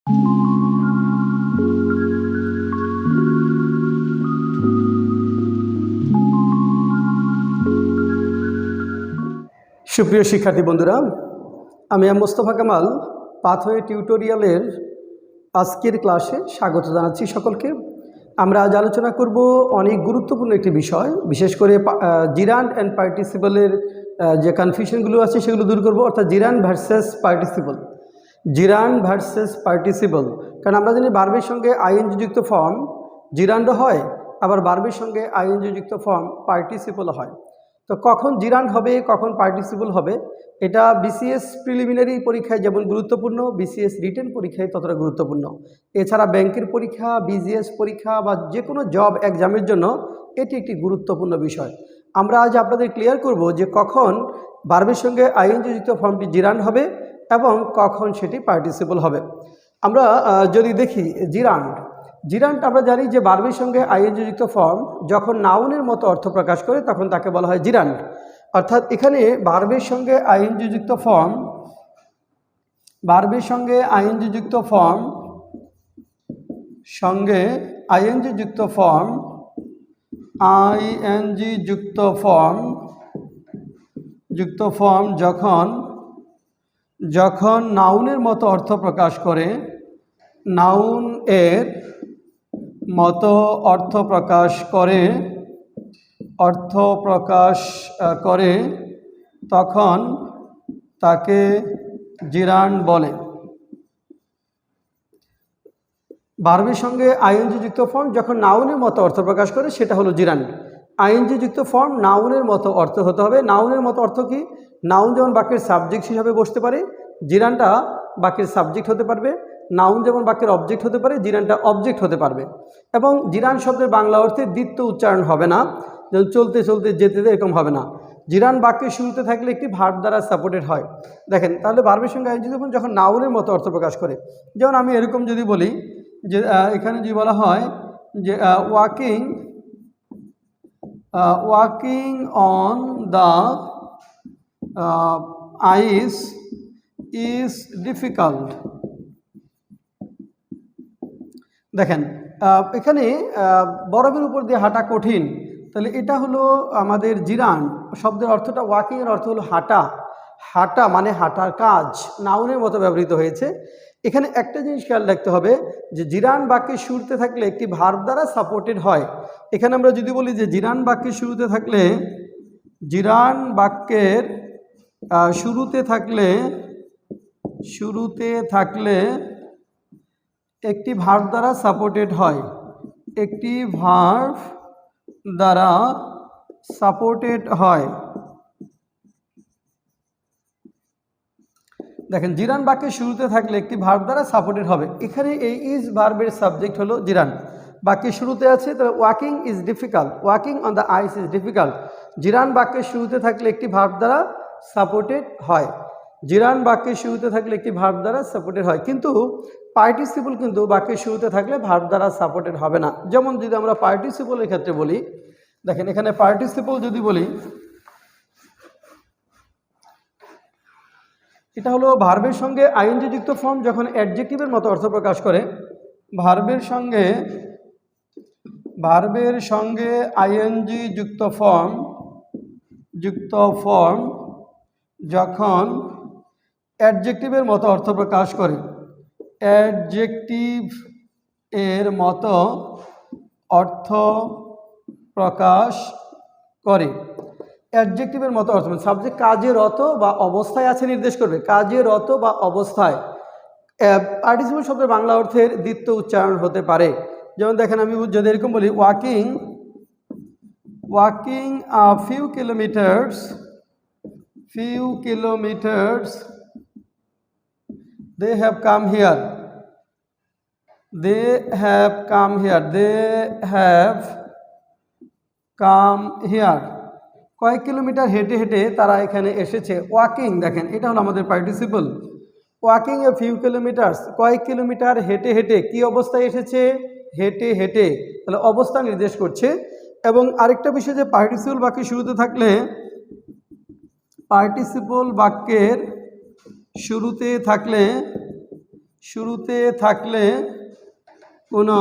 সুপ্রিয় শিক্ষার্থী বন্ধুরা, আমি মোস্তফা কামাল পাথওয়ে টিউটোরিয়ালের আজকের ক্লাসে স্বাগত জানাচ্ছি সকলকে। আমরা আজ আলোচনা করব অনেক গুরুত্বপূর্ণ একটি বিষয়, বিশেষ করে জিরান্ড অ্যান্ড পার্টিসিপলের যে কনফিউশনগুলো আছে সেগুলো দূর করব, অর্থাৎ জিরান্ড ভার্সেস পার্টিসিপল। জিরান্ড ভার্সেস পার্টিসিপল, কারণ আমরা জানি ভার্বের সঙ্গে আইএনজি যুক্ত ফর্ম জিরান্ডও হয়, আবার ভার্বের সঙ্গে আইএনজি যুক্ত ফর্ম পার্টিসিপলও হয়। তো কখন জিরান্ড হবে, কখন পার্টিসিপল হবে, এটা বিসিএস প্রিলিমিনারি পরীক্ষায় যেমন গুরুত্বপূর্ণ, বিসিএস রিটেন পরীক্ষায় ততটা গুরুত্বপূর্ণ। এছাড়া ব্যাংকের পরীক্ষা, বিজিএস পরীক্ষা বা যে কোনো জব এক্সামের জন্য এটি একটি গুরুত্বপূর্ণ বিষয়। আমরা আজ আপনাদের ক্লিয়ার করব যে কখন ভার্বের সঙ্গে আইএনজি যুক্ত ফর্মটি জিরান্ড হবে এবং কখন সেটি পার্টিসিপল হবে। আমরা যদি দেখি জিরান্ড আমরা জানি যে ভার্বের সঙ্গে আইএনজি যুক্ত ফর্ম যখন নাউনের মতো অর্থ প্রকাশ করে তখন তাকে বলা হয় জিরান্ড। অর্থাৎ এখানে ভার্বের সঙ্গে আইএনজি যুক্ত ফর্ম আইএনজি যুক্ত ফর্ম যখন নাউনের মতো অর্থ প্রকাশ করে, নাউন এর মতো অর্থ প্রকাশ করে তখন তাকে জিরান্ড বলে। ভার্বের সঙ্গে আইএনজি যুক্ত ফর্ম যখন নাউনের মতো অর্থ প্রকাশ করে সেটা হলো জিরান্ড। আইএনজি যুক্ত ফর্ম নাউনের মতো অর্থ হতে হবে। নাউনের মতো অর্থ কি? নাউন যেমন বাক্যের সাবজেক্ট হিসাবে বসতে পারে, জিরান্ডটা বাক্যের সাবজেক্ট হতে পারবে। নাউন যেমন বাক্যের অবজেক্ট হতে পারে, জিরান্ডটা অবজেক্ট হতে পারবে। এবং জিরান্ড শব্দের বাংলা অর্থে দ্বিত্ব উচ্চারণ হবে না, যেমন চলতে চলতে যেতে এরকম হবে না। জিরান্ড বাক্যের শুরুতে থাকলে একটি ভার্ব দ্বারা সাপোর্টেড হয়। দেখেন, তাহলে ভার্বের সঙ্গে আইএনজি যখন নাউনের মতো অর্থ প্রকাশ করে, যেমন আমি এরকম যদি বলি যে এখানে যদি বলা হয় যে walking on the ice is difficult. দেখেন, এখানে বরফের উপর দিয়ে হাঁটা কঠিন, তাহলে এটা হলো আমাদের জিরান্ড। শব্দের অর্থটা, ওয়াকিংয়ের অর্থ হলো হাঁটা মানে হাঁটার কাজ, নাউনের মতো ব্যবহৃত হয়েছে। এখানে একটা জিনিস খেয়াল রাখতে হবে যে জিরান্ড বাক্যের শুরুতে থাকলে একটি ভার্ব দ্বারা সাপোর্টেড হয়। এখানে আমরা যদি বলি যে জিরান্ড বাক্যের শুরুতে থাকলে একটি ভার্ব দ্বারা সাপোর্টেড হয়, একটি ভার্ব দ্বারা সাপোর্টেড হয়। দেখেন, জিরান্ড বাক্যের শুরুতে থাকলে একটি ভার্ব দ্বারা সাপোর্টেড হবে। এখানে এই ইজ ভার্বের সাবজেক্ট হলো জিরান্ড। বাক্যের শুরুতে আছে, তাহলে walking is difficult, walking on the ice is difficult. Gerund বাক্যের শুরুতে থাকলে একটি ভার্ব দ্বারা সাপোর্টেড হয়। জিরান্ড বাক্যের শুরুতে থাকলে একটি ভার্ব দ্বারা সাপোর্টেড হয়, কিন্তু পার্টিসিপল কিন্তু বাক্যের শুরুতে থাকলে ভার্ব দ্বারা সাপোর্টেড হবে না। যেমন যদি আমরা পার্টিসিপলের ক্ষেত্রে বলি, দেখেন এখানে পার্টিসিপল যদি বলি, এটা হলো ভার্বের সঙ্গে আইএনজি যুক্ত ফর্ম যখন অ্যাডজেক্টিভের মতো অর্থ প্রকাশ করে। ভার্বের সঙ্গে আইএনজি যুক্ত ফর্ম যখন অ্যাডজেক্টিভের মতো অর্থ প্রকাশ করে, অ্যাডজেক্টিভ এর মতো অর্থ প্রকাশ করে। অ্যাডজেক্টিভের মতো অর্থ মানে সাবজেক্ট কাজে রত বা অবস্থায় আছে নির্দেশ করবে, কাজে রত বা অবস্থায়। পার্টিসিপল শব্দের বাংলা অর্থের দ্বিত্ব উচ্চারণ হতে পারে। যেমন দেখেন, আমি যদি এরকম বলি walking a few kilometers they have come here, কয়েক কিলোমিটার হেঁটে হেঁটে তারা এখানে এসেছে। ওয়াকিং, দেখেন এটা হলো আমাদের participle. Walking a few kilometres, কয়েক কিলোমিটার হেঁটে হেঁটে, কি অবস্থায় এসেছে? হেঁটে হেঁটে, তাহলে অবস্থা নির্দেশ করছে। এবং আরেকটা বিষয় যে পার্টিসিপল বাক্যের শুরুতে থাকলে শুরুতে থাকলে কোনো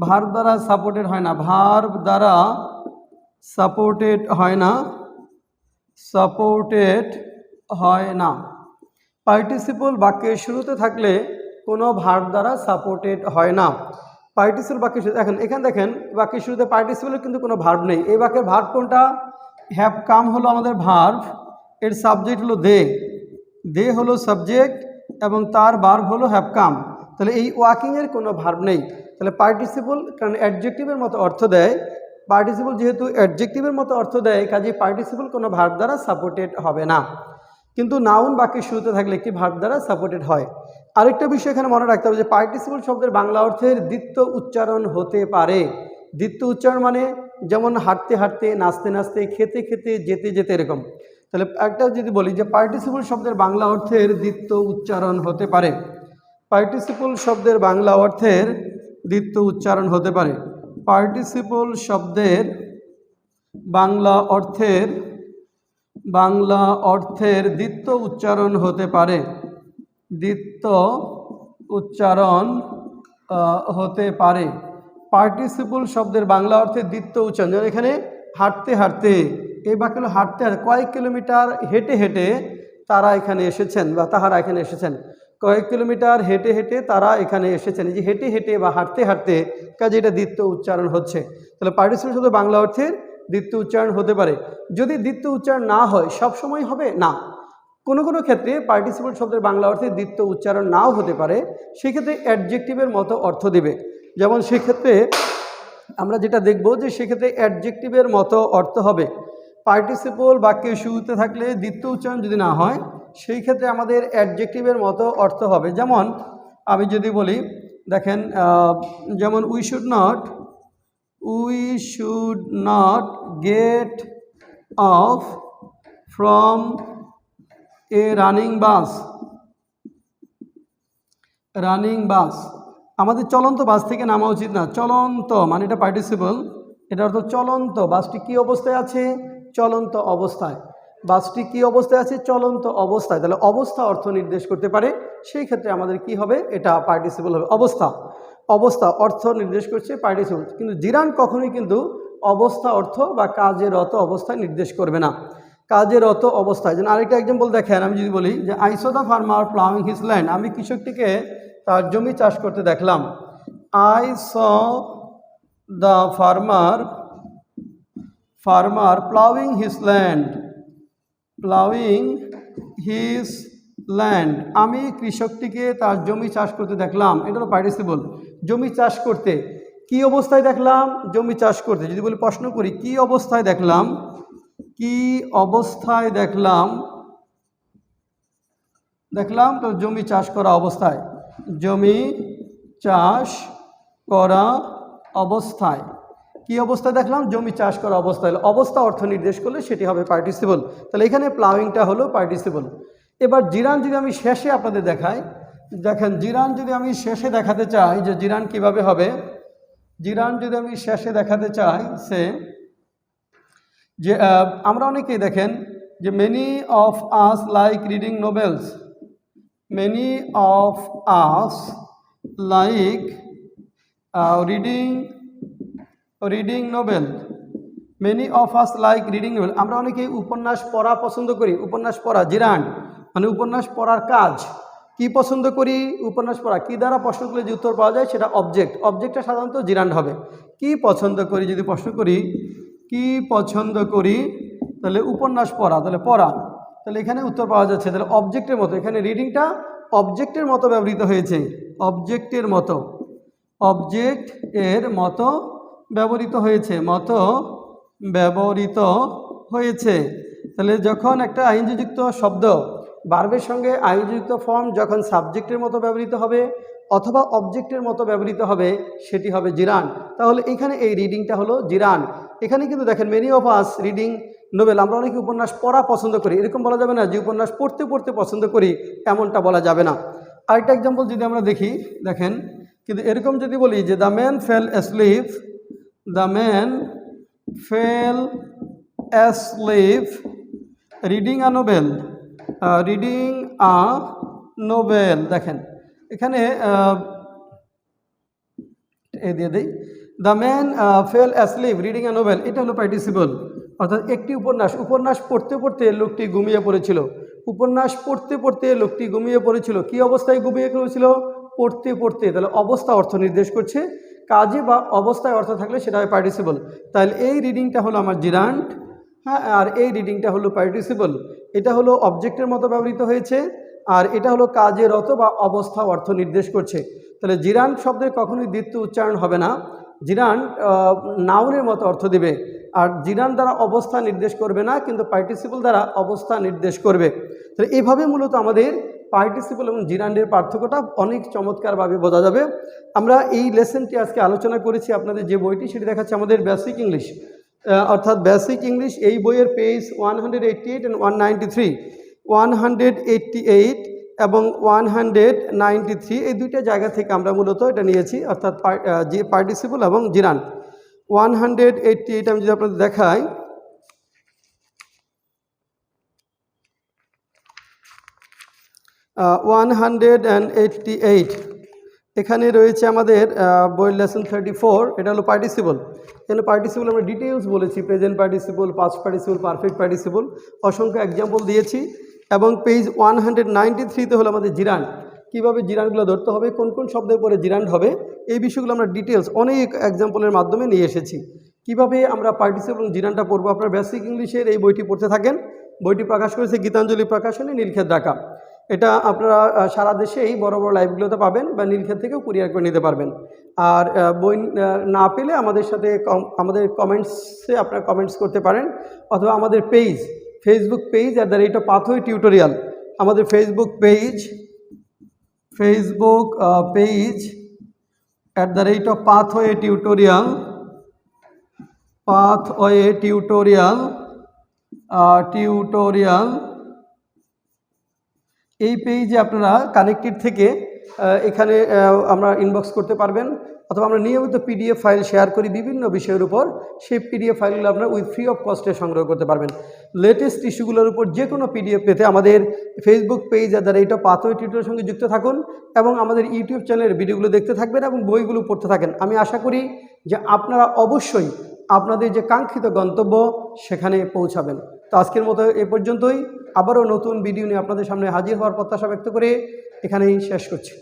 ভার্ব দ্বারা সাপোর্টেড হয় না, ভার্ব দ্বারা সাপোর্টেড হয় না, সাপোর্টেড হয় না। পার্টিসিপল বাক্যের শুরুতে থাকলে কোনো ভার্ব দ্বারা সাপোর্টেড হয় না। পার্টিসিপল বাক্যের শুরুতে এখানে দেখেন বাক্যের শুরুতে পার্টিসিপলের কিন্তু কোনো ভার্ব নেই। এই বাক্যের ভার্ব কোনটা? হ্যাভ কাম হলো আমাদের ভার্ব, এর সাবজেক্ট হলো দে, দে হলো সাবজেক্ট এবং তার ভার্ব হলো হ্যাভ কাম। তাহলে এই ওয়াকিংয়ের কোনো ভার্ব নেই। তাহলে পার্টিসিপল কারণ অ্যাডজেক্টিভের মতো অর্থ দেয়, পার্টিসিপল যেহেতু অ্যাডজেক্টিভের মতো অর্থ দেয় কাজেই পার্টিসিপল কোনো ভার্ব দ্বারা সাপোর্টেড হবে না। কিন্তু নাউন বাক্যের শুরুতে থাকলে একটি ভার্ব দ্বারা সাপোর্টেড হয়। আরেকটা বিষয় এখানে মনে রাখতে হবে যে পার্টিসিপল শব্দের বাংলা অর্থের দ্বিত্ব উচ্চারণ হতে পারে। দ্বিত্ব উচ্চারণ মানে যেমন হাঁটতে হাঁটতে, নাচতে নাচতে, খেতে খেতে, যেতে যেতে, এরকম। তাহলে একটা যদি বলি যে পার্টিসিপল শব্দের বাংলা অর্থের দ্বিত্ব উচ্চারণ হতে পারে, পার্টিসিপল শব্দের বাংলা অর্থের দ্বিত্ব উচ্চারণ হতে পারে। পার্টিসিপল শব্দের বাংলা অর্থের দ্বিত্ব উচ্চারণ হতে পারে, দ্বিত্ব উচ্চারণ হতে পারে। পার্টিসিপল শব্দের বাংলা অর্থের দ্বিত্ব উচ্চারণ, যেমন এখানে হাঁটতে হাঁটতে, এই বাক্য হলো হাঁটতে হাঁটতে, কয়েক কিলোমিটার হেঁটে হেঁটে তারা এখানে এসেছেন বা তাহারা এখানে এসেছেন, কয়েক কিলোমিটার হেঁটে হেঁটে তারা এখানে এসেছেন। এই যে হেঁটে হেঁটে বা হাঁটতে হাঁটতে, কাজে এটা দ্বিত্ব উচ্চারণ হচ্ছে। তাহলে পার্টিসিপল শব্দের বাংলা অর্থের দ্বিত্ব উচ্চারণ হতে পারে। যদি দ্বিত্ব উচ্চারণ না হয় সব সময় হবে না, কোনো কোনো ক্ষেত্রে পার্টিসিপল শব্দের বাংলা অর্থে দ্বিত্ব উচ্চারণ নাও হতে পারে, সেক্ষেত্রে অ্যাডজেক্টিভের মতো অর্থ দিবে। যেমন সেক্ষেত্রে আমরা যেটা দেখব যে সেক্ষেত্রে অ্যাডজেক্টিভের মতো অর্থ হবে। পার্টিসিপল বাক্যের শুরুতে থাকলে দ্বিত্ব উচ্চারণ যদি না হয় সেই ক্ষেত্রে আমাদের অ্যাডজেক্টিভের মতো অর্থ হবে। যেমন আমি যদি বলি, দেখেন যেমন we should not get off from a running bus, আমাদের চলন্ত বাস থেকে নামা উচিত না। চলন্ত মানে এটা পার্টিসিপল, এটা অর্থ চলন্ত, বাসটি কি অবস্থায় আছে? চলন্ত অবস্থায়। বাসটি কি অবস্থায় আছে? চলন্ত অবস্থায়। তাহলে অবস্থা অর্থ নির্দেশ করতে পারে, সেই ক্ষেত্রে আমাদের কি হবে? এটা পার্টিসিপল হবে। অবস্থা অর্থ নির্দেশ করছে পার্টিসিপল। কিন্তু জিরান কখনোই কিন্তু অবস্থা অর্থ বা কাজেরত অবস্থায় নির্দেশ করবে না, কাজেরত অবস্থায়। যেন আরেকটা এক্সাম্পল দেখেন, আমি যদি বলি যে I so the farmer ploughing his land, আমি কৃষকটিকে তার জমি চাষ করতে দেখলাম। I saw the farmer ploughing his land, আমি কৃষকটিকে তার জমি চাষ করতে দেখলাম। এটা হলো পার্টিসিপল। জমি চাষ করতে কি অবস্থায় দেখলাম? জমি চাষ করতে। যদি বলি প্রশ্ন করি কি অবস্থায় দেখলাম, তো জমি চাষ করা অবস্থায়, জমি চাষ করা অবস্থায়। কি অবস্থায় দেখলাম? জমি চাষ করা অবস্থায়। অবস্থা অর্থ নির্দেশ করলে সেটি হবে পার্টিসিপল। তাহলে এখানে প্লাউইংটা হলো পার্টিসিপল। এবার জিরান যদি আমি শেষে আপনাদের দেখাই, দেখেন জিরান যদি আমি শেষে দেখাতে চাই যে জিরান কিভাবে হবে, জিরান যদি আমি শেষে দেখাতে চাই সে যে আমরা অনেকেই দেখেন যে many of us like reading novels, many of us like reading Nobel, many of us like reading Nobel, আমরা অনেকেই উপন্যাস পড়া পছন্দ করি। উপন্যাস পড়া জিরান মানে উপন্যাস পড়ার কাজ। কি পছন্দ করি? উপন্যাস পড়া। কি দ্বারা প্রশ্ন করলে যে উত্তর পাওয়া যায় সেটা অবজেক্টটা সাধারণত জিরান্ড হবে। কি পছন্দ করি, যদি প্রশ্ন করি কি পছন্দ করি, তাহলে উপন্যাস পড়া, তাহলে পড়া, তাহলে এখানে উত্তর পাওয়া যাচ্ছে। তাহলে অবজেক্টের মতো, এখানে রিডিংটা অবজেক্টের মতো ব্যবহৃত হয়েছে, অবজেক্ট এর মতো ব্যবহৃত হয়েছে। তাহলে যখন একটা আইনযুক্ত শব্দ ভার্বের সঙ্গে আইনযুক্ত ফর্ম যখন সাবজেক্টের মতো ব্যবহৃত হবে অথবা অবজেক্টের মতো ব্যবহৃত হবে সেটি হবে জিরান। তাহলে এখানে এই রিডিংটা হলো জিরান। এখানে কিন্তু দেখেন many of us reading Nobel, আমরা অনেকে উপন্যাস পড়া পছন্দ করি, এরকম বলা যাবে না যে উপন্যাস পড়তে পড়তে পছন্দ করি, এমনটা বলা যাবে না। আরেকটা এক্সাম্পল যদি আমরা দেখি, দেখেন কিন্তু এরকম যদি বলি যে the man fail asleep reading a Nobel, দেখেন এখানে এ দিয়ে দেই, the man fail অ্যাসলিভ reading a novel, এটা হলো পার্টিসিপল, অর্থাৎ একটি উপন্যাস পড়তে পড়তে লোকটি ঘুমিয়ে পড়েছিল। উপন্যাস পড়তে পড়তে লোকটি ঘুমিয়ে পড়েছিল, কি অবস্থায় ঘুমিয়ে পড়েছিল? পড়তে পড়তে, তাহলে অবস্থা অর্থ নির্দেশ করছে। কাজে বা অবস্থায় অর্থ থাকলে সেটা হয় পার্টিসিপল। তাহলে এই রিডিংটা হলো আমার জিরান্ড, হ্যাঁ, আর এই রিডিংটা হলো পার্টিসিপল। এটা হলো অবজেক্টের মতো ব্যবহৃত হয়েছে, আর এটা হলো কাজের অর্থ বা অবস্থা অর্থ নির্দেশ করছে। তাহলে জিরান্ড শব্দের কখনোই দ্বিতীয় উচ্চারণ হবে না, জিরান্ড নাউনের মতো অর্থ দিবে। আর জিরান্ড দ্বারা অবস্থা নির্দেশ করবে না, কিন্তু পার্টিসিপল দ্বারা অবস্থা নির্দেশ করবে। তাহলে এইভাবে মূলত আমাদের পার্টিসিপল এবং জিরান্ডের পার্থক্যটা অনেক চমৎকারভাবে বোঝা যাবে। আমরা এই লেসনটি আজকে আলোচনা করেছি, আপনাদের যে বইটি সেটি দেখাচ্ছে আমাদের বেসিক ইংলিশ, অর্থাৎ বেসিক ইংলিশ, এই বইয়ের পেজ 188 and 193, 188 এবং 193, এই দুইটা জায়গা থেকে আমরা মূলত এটা নিয়েছি, অর্থাৎ যে পার্টিসিপল এবং জিরান্ড। 188 আমি যদি আপনাদের দেখাই, আহ 188 এখানে রয়েছে আমাদের বইয়ের লেসন 34, এটা হলো পার্টিসিপল। এখানে পার্টিসিপল আমরা ডিটেলস বলেছি, present participle, past participle, perfect participle, অসংখ্য এক্সাম্পল দিয়েছি। এবং পেজ 193তে হলো আমাদের জিরান্ড, কীভাবে জিরান্ডগুলো ধরতে হবে, কোন কোন শব্দের পরে জিরান্ড হবে, এই বিষয়গুলো আমরা ডিটেলস অনেক এক্সাম্পলের মাধ্যমে নিয়ে এসেছি। কিভাবে আমরা পার্টিসিপল এবং জিরান্ডটা পড়বো, আপনার বেসিক ইংলিশের এই বইটি পড়তে থাকেন। বইটি প্রকাশ করেছে গীতাঞ্জলি প্রকাশনী, নীলক্ষেত, ঢাকা। এটা আপনারা সারা দেশেই বড় বড় লাইভগুলোতে পাবেন, বা নীলক্ষেত থেকেও কুরিয়ার করে নিতে পারবেন। আর বই না পেলে আমাদের সাথে আমাদের কমেন্টসে আপনারা কমেন্টস করতে পারেন, অথবা আমাদের page, Facebook page @Pathway tutorial, আমাদের Facebook page @Pathway tutorial, tutorial, এই পেজে আপনারা কানেক্টেড থেকে এখানে আমরা ইনবক্স করতে পারবেন, অথবা আমরা নিয়মিত পিডিএফ ফাইল শেয়ার করি বিভিন্ন বিষয়ের উপর, সেই পিডিএফ ফাইলগুলো আপনারা উইথ ফ্রি অফ কস্টে সংগ্রহ করতে পারবেন। লেটেস্ট ইস্যুগুলোর উপর যে কোনো পিডিএফ পেতে আমাদের ফেসবুক পেজ @পাথওয়ে টিউটোরিয়ালের সঙ্গে যুক্ত থাকুন, এবং আমাদের ইউটিউব চ্যানেলের ভিডিওগুলো দেখতে থাকবেন এবং বইগুলো পড়তে থাকেন। আমি আশা করি যে আপনারা অবশ্যই আপনাদের যে কাঙ্ক্ষিত গন্তব্য সেখানে পৌঁছাবেন। তো আজকের মতো এ পর্যন্তই, আবারও নতুন ভিডিও নিয়ে আপনাদের সামনে হাজির হওয়ার প্রত্যাশা ব্যক্ত করে এখানেই শেষ করছি।